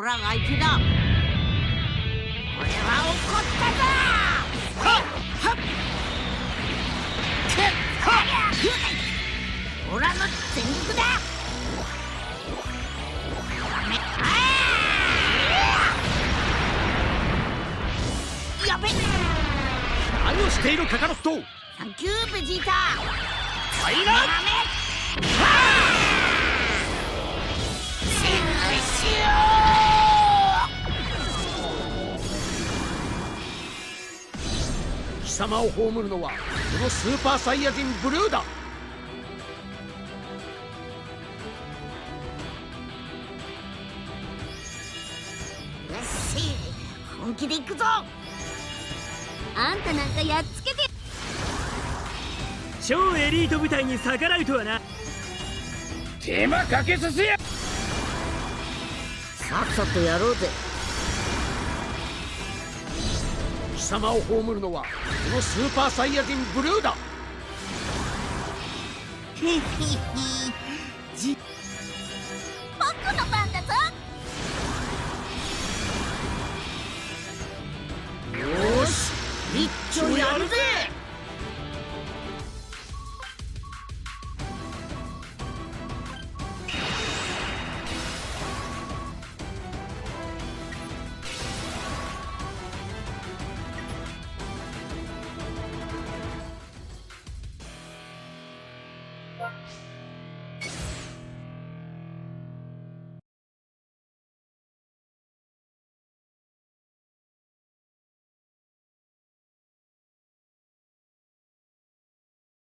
オラが相手だ。俺は怒ったぞ。はっはっオラの全力だ。やべ。何をしているカカロット。サンキューベジータ。はいな。貴様を葬るのはこのスーパーサイヤ人ブルーだ。よし、本気で行くぞ。あんたなんかやっつけて。超エリート部隊に逆らうとはな。手間かけさせや。さっさとやろうぜ。貴様を葬るのはこのスーパーサイヤ人ブルーだ。へへへ。僕の番だぞ。よし、一丁やるぜ。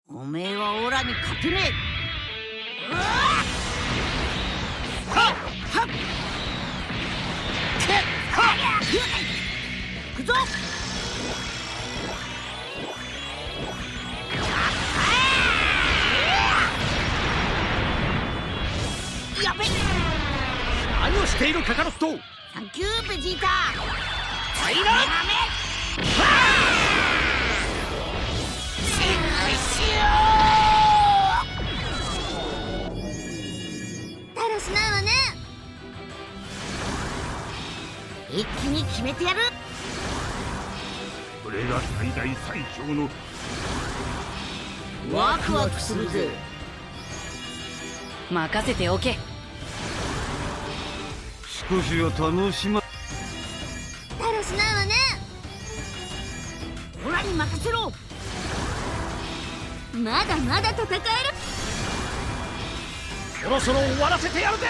おめえはオラに勝てねえ。はっはっけっはっ行くぞ。やべ。何をしているカカロット。サンキューベジータ。はいな。だらしないわね。一気に決めてやる。これが最大最強のワクワクするぜ。任せておけ。少しは楽しま。だらしないわね。オラに任せろ。まだまだ戦える。そろそろ終わらせてやるぜ。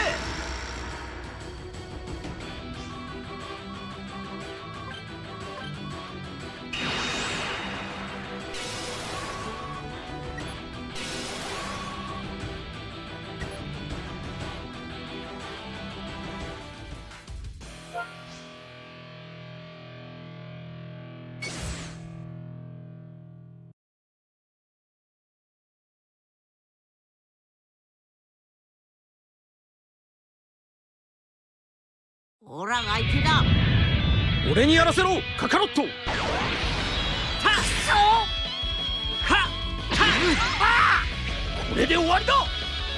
オラが相手だ。俺にやらせろカカロット。はっそうはっはっこれで終わりだ。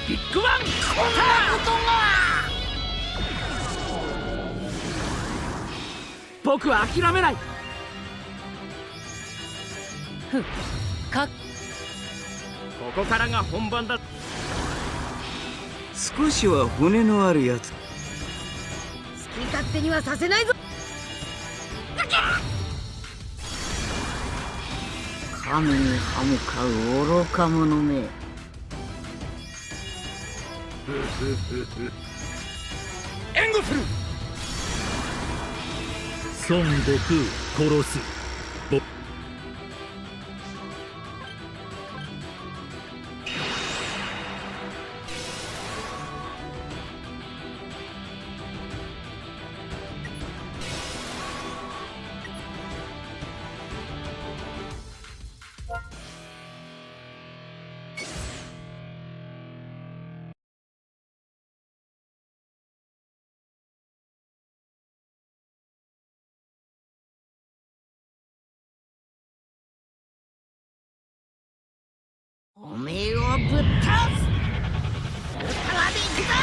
ビッグワン。こんなことが。僕は諦めない。かここからが本番だ。少しは骨のあるやつ。好き勝手にはさせないぞ。神に歯向かう愚か者め。援護する。孫悟空殺す。おめえをぶっ倒す。ウルトラビッグだ。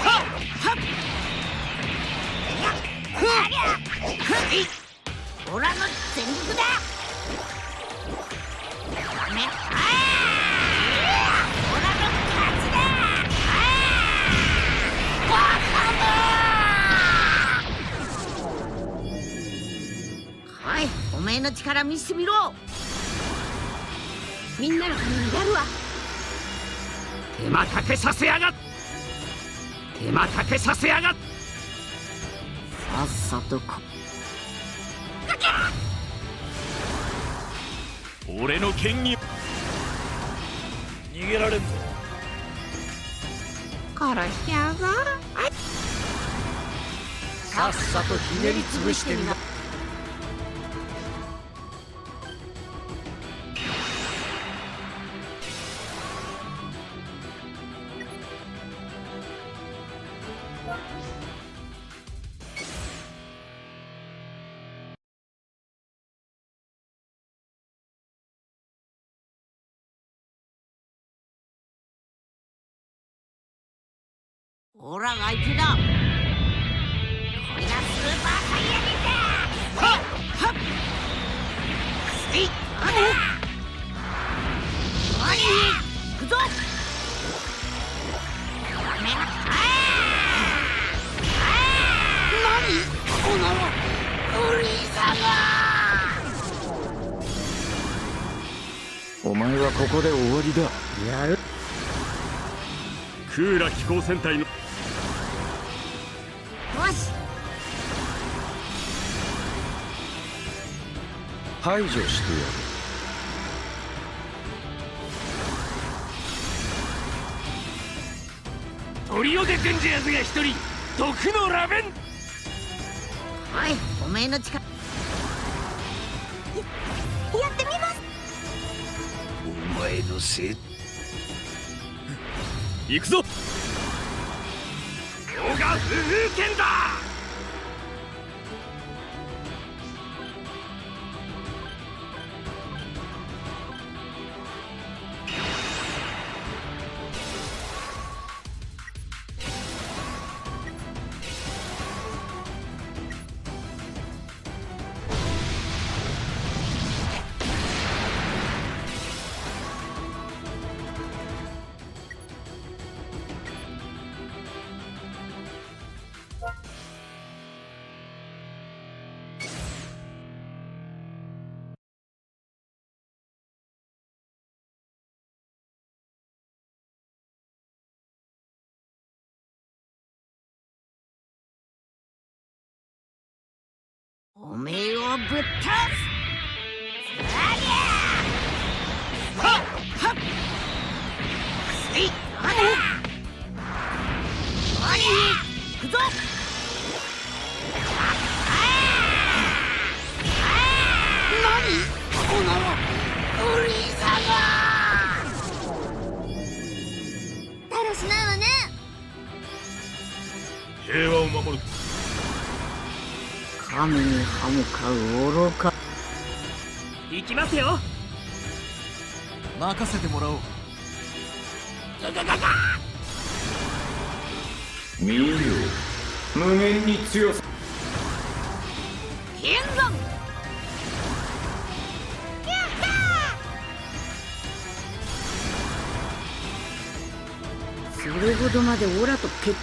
はっはっ前の力見せてみろ。みんなのためにやるわ。手間かけさせやがっ手間かけさせやがっさっさと俺の剣に逃げられんぞ。殺しちゃうぞ。さっさとひねり潰してみな。ほら相手だ。これがスーパーサイヤ人だ。はっはっえいあれおい行くぞ。やめな何このフリーザが。お前はここで終わりだ。やる。クーラ機構戦隊のよし排除してやる。トリオで出んじゃやつが一人毒のラベン。おいおめえの力やってみます。お前のせい。行くぞ。ヨガ風風剣だ。おめえをぶっ倒す。ありゃはっはっえいあれおい行くぞ。何このフリーザが。タロシなわね。平和を守る。神に歯向かう愚か。行きますよ。任せてもらおう。見よ、無限に強さ。剣山それほどまでオラと決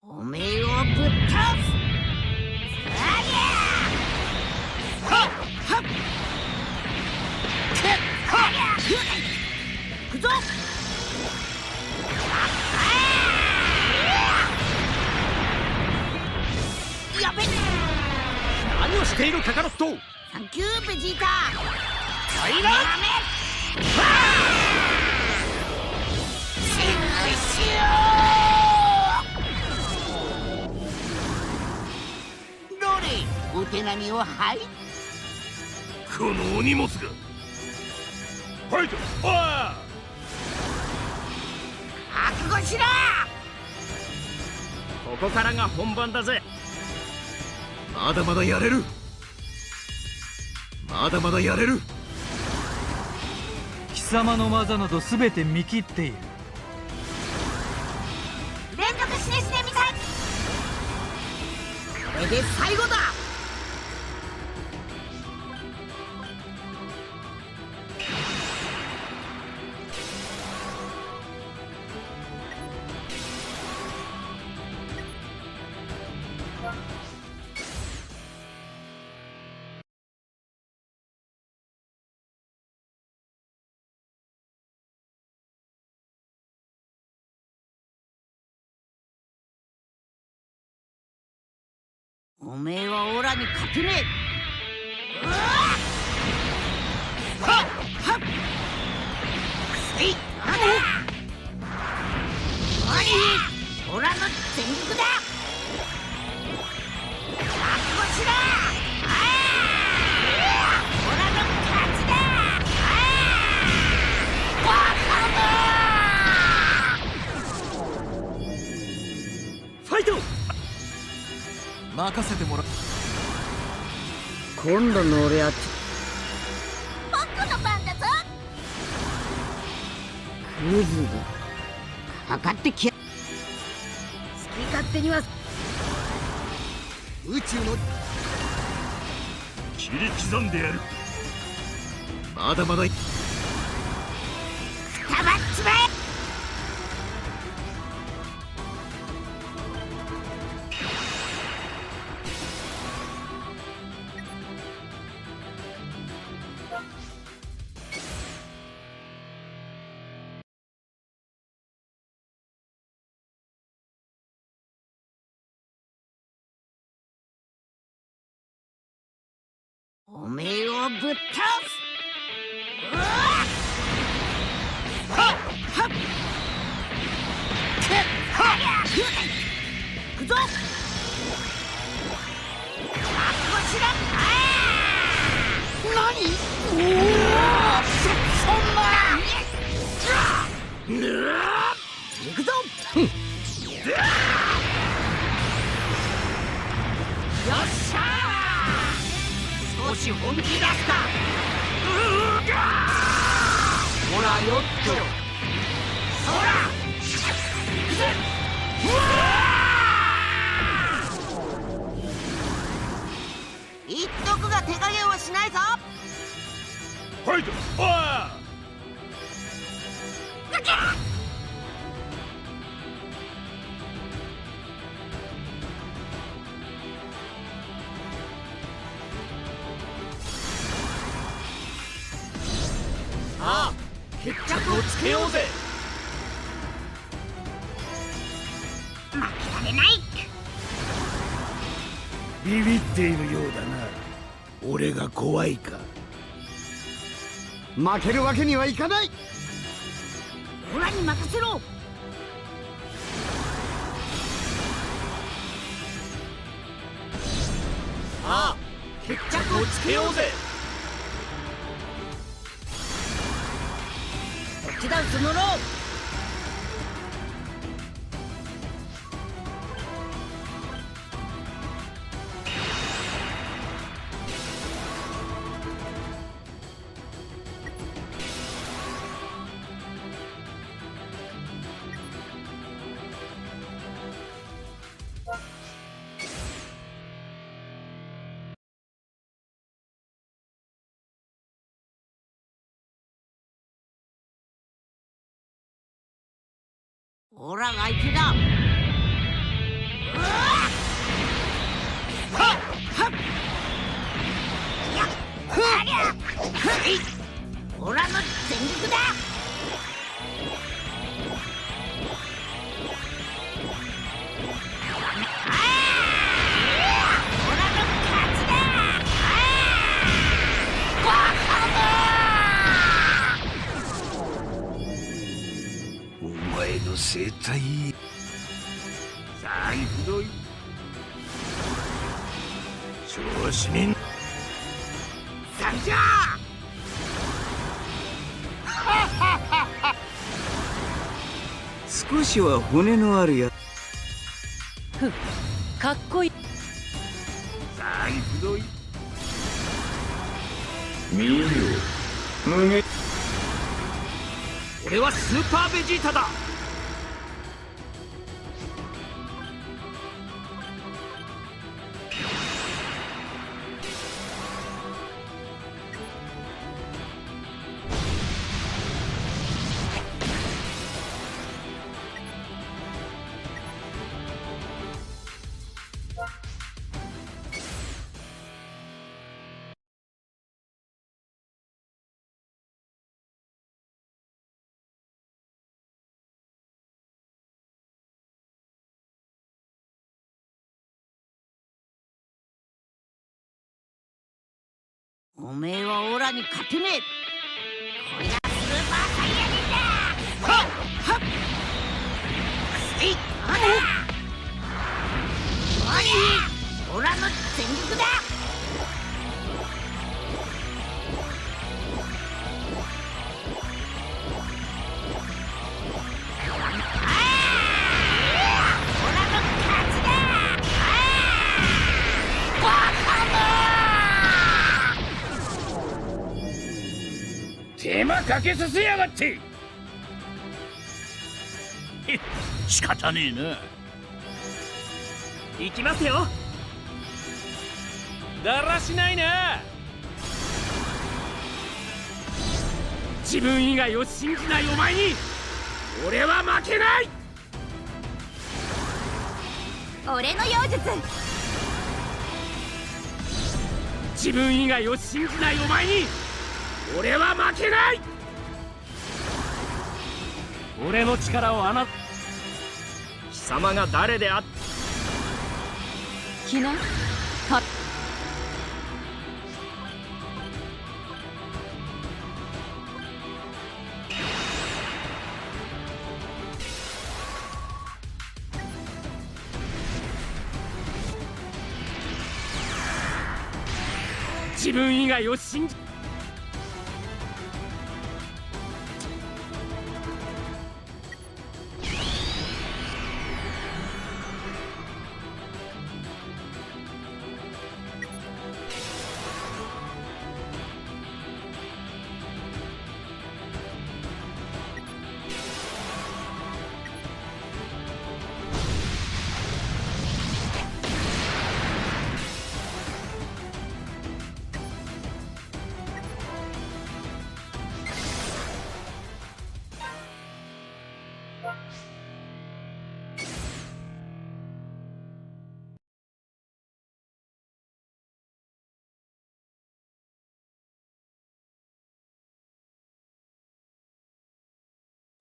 おめえをぶっ倒す。ありゃはっはっけっはりゃ行くぞ。やべえ。何をしているカカロット。サンキューベジータ。はいな。やめ死ぬしよう。どれお手並みをはいこのお荷物が。ファイト。ああ。覚悟しろ。ここからが本番だぜ。まだまだやれる。まだまだやれる。様の技など全て見切っている。連続死ね死ねみたい。これで最後だ。おめえはオラに勝てねえ。うわっはっはっせいあれおいオラの全力だ。覚悟しろ。オラの勝ちだ。ファイト。任せてもらう。今度の俺は僕の番だぞ。クズだ。かかってきや。好き勝手には宇宙の切り刻んでやる。まだまだ。たまっちまえ。おめえをぶっ倒す。うわっはっはっくっはっくぞ。覚悟しろ。何。おおそんな。行くぞ。よっしゃー。少し本気出すか。ほらよっと。そら行くぜ。うわー言っとくが手加減はしないぞ。ファイト。ああ。さあ決着をつけようぜ。負けられない。ビビっているようだな。俺が怖いか。負けるわけにはいかない。オラに任せろ。さあ決着をつけようぜ。こっちだそのろ。オラが相手だ。はっはっやっはりゃはいオラの全力だ。オラの勝ちだ。お前の生態。さあ行くぞい。調子にさんじゃ少しは骨のあるや。かっこいい。さあ行くぞい。見よ無限それはスーパーベジータだ。おめえはオラに勝てねえ。こりゃスーパーサイヤ人だ。はっはっくせいどうだ。おいオラの全力だ。オラの勝ちだ。バカ手間かけさせやがって。仕方ねえな。行きますよ。だらしないな。自分以外を信じないお前に俺は負けない。俺の妖術。自分以外を信じないお前に俺は負けない。俺の力を貴様が誰であっきなか自分以外を信じ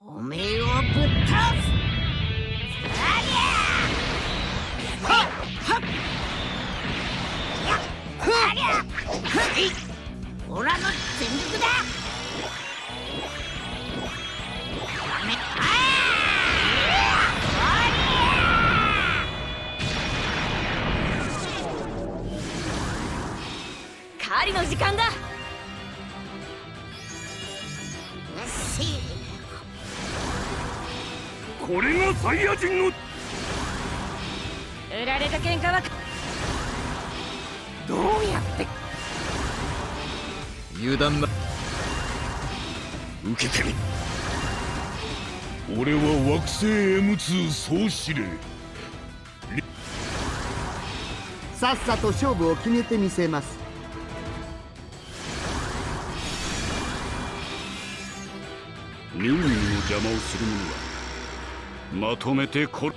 おめえをぶっ倒す。ありゃはっはっありゃはいオラの全力だ。狩りの時間だ。うっしー。これがサイヤ人の売られた喧嘩はどうやって油断な。受けてみ。俺は惑星 M2 総司令。さっさと勝負を決めてみせます。任務の邪魔をする者はまとめて殺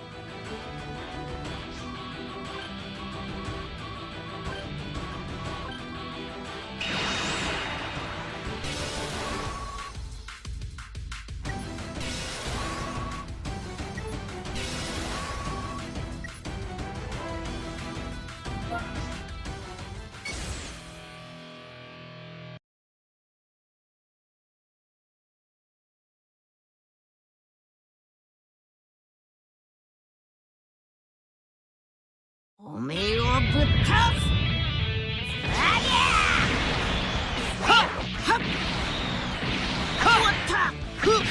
おめえをぶっ倒す。ありゃはっはっはったふっうわ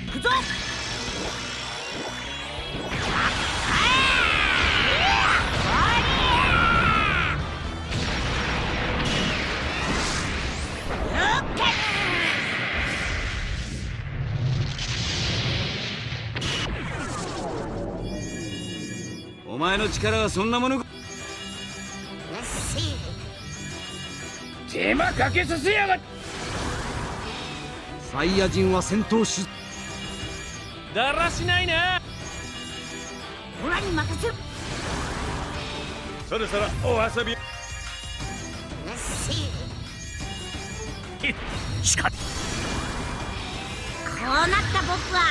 行くぞ。前の力はそんなものか。よし手間かけさせやがって。サイヤ人は戦闘しだらしないな。オラに任せる。よそろそろお遊び。ししかこうなった僕は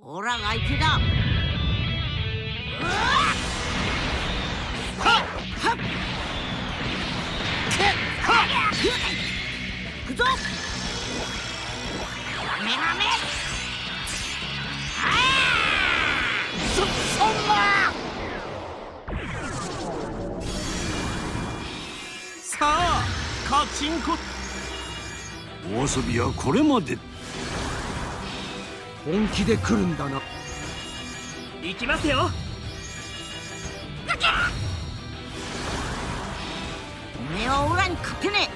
オラが相手だ。行くぞ。メガメ。そんな。さあカチンコ。お遊びはこれまで。本気で来るんだな。行きますよ。おめえはオラに勝てね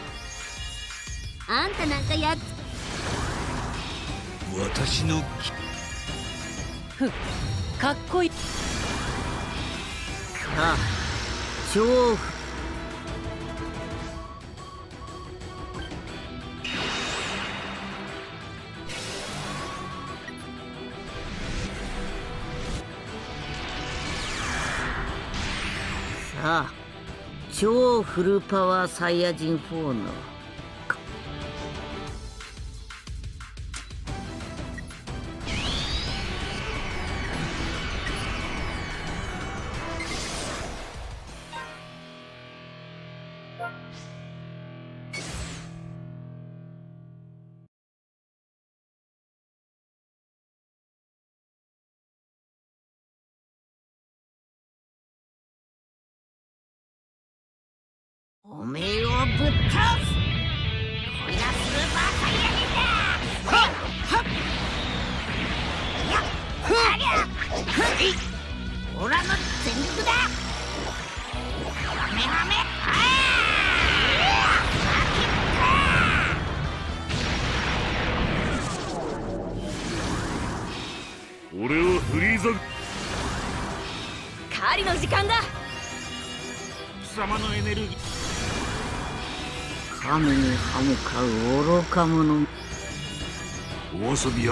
あんたなんかやっ私のかっこいい。え。さあ超さあ超フルパワーサイヤ人4のおめえをぶっ倒す。これがスーパーサイヤ人だ。はっはっやっありゃふいオラの全力だ。メガメ俺はフリーザ。狩りの時間だ。貴様のエネルギー。神に歯向かう愚か者。お遊びは